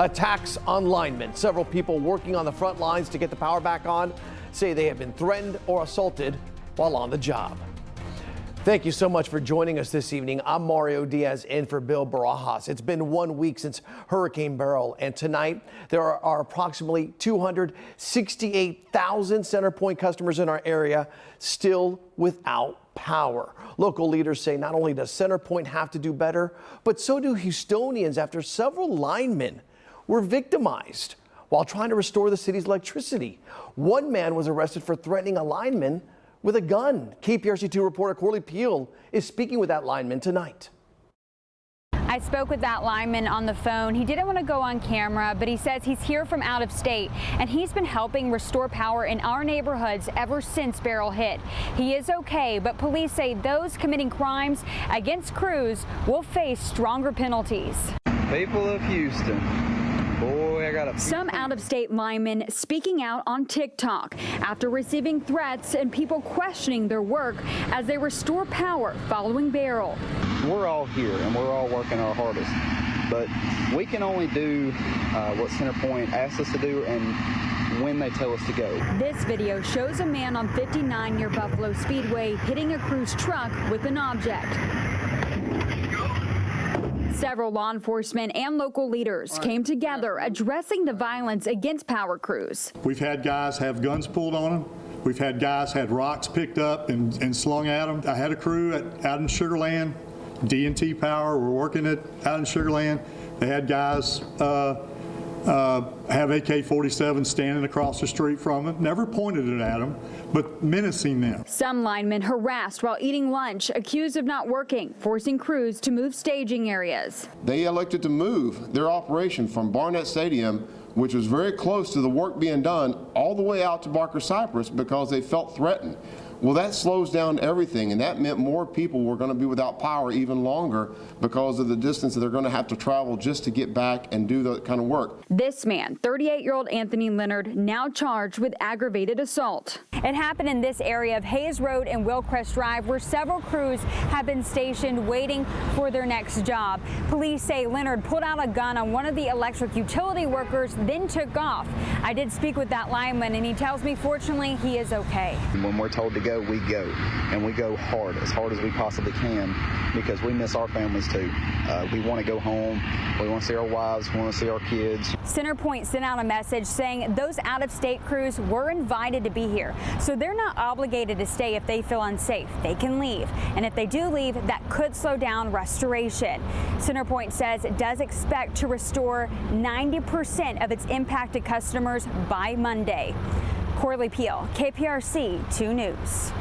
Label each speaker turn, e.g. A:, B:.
A: Attacks on linemen. Several people working on the front lines to get the power back on say they have been threatened or assaulted while on the job. Thank you so much for joining us this evening. I'm Mario Diaz in for Bill Barajas. It's been 1 week since Hurricane Beryl, and tonight there are approximately 268,000 CenterPoint customers in our area still without power. Local leaders say not only does CenterPoint have to do better, but so do Houstonians after several linemen were victimized while trying to restore the city's electricity. One man was arrested for threatening a lineman with a gun. KPRC2 reporter Corley Peel is speaking with that lineman tonight.
B: I spoke with that lineman on the phone. He didn't want to go on camera, but he says he's here from out of state, and he's been helping restore power in our neighborhoods ever since Beryl hit. He is okay, but police say those committing crimes against crews will face stronger penalties.
C: People of Houston. Boy, I got a
B: Some out-of-state linemen speaking out on TikTok after receiving threats and people questioning their work as they restore power following Beryl.
C: We're all here and we're all working our hardest, but we can only do what CenterPoint asks us to do and when they tell us to go.
B: This video shows a man on 59 near Buffalo Speedway hitting a crew's truck with an object. Several law enforcement and local leaders came together addressing the violence against power crews.
D: We've had guys have guns pulled on them. We've had guys had rocks picked up and slung at them. I had a crew out in Sugar Land, D&T Power, we're working out in Sugar Land. They had guys have AK-47 standing across the street from them, never pointed it at them, but menacing them.
B: Some linemen harassed while eating lunch, accused of not working, forcing crews to move staging areas.
E: They elected to move their operation from Barnett Stadium, which was very close to the work being done, all the way out to Barker Cypress because they felt threatened. Well, that slows down everything, and that meant more people were going to be without power even longer because of the distance that they're going to have to travel just to get back and do that kind of work.
B: This man, 38-year-old Anthony Leonard, now charged with aggravated assault. It happened in this area of Hayes Road and Willcrest Drive, where several crews have been stationed waiting for their next job. Police say Leonard pulled out a gun on one of the electric utility workers, then took off. I did speak with that lineman, and he tells me, fortunately, he is okay.
C: When we're told to go, we go, and we go hard as we possibly can, because we miss our families too. We want to go home, we want to see our wives, we want to see our kids.
B: CenterPoint sent out a message saying those out-of-state crews were invited to be here, so they're not obligated to stay if they feel unsafe. They can leave, and if they do leave, that could slow down restoration. CenterPoint says it does expect to restore 90% of its impacted customers by Monday. Corley Peel, KPRC 2 News.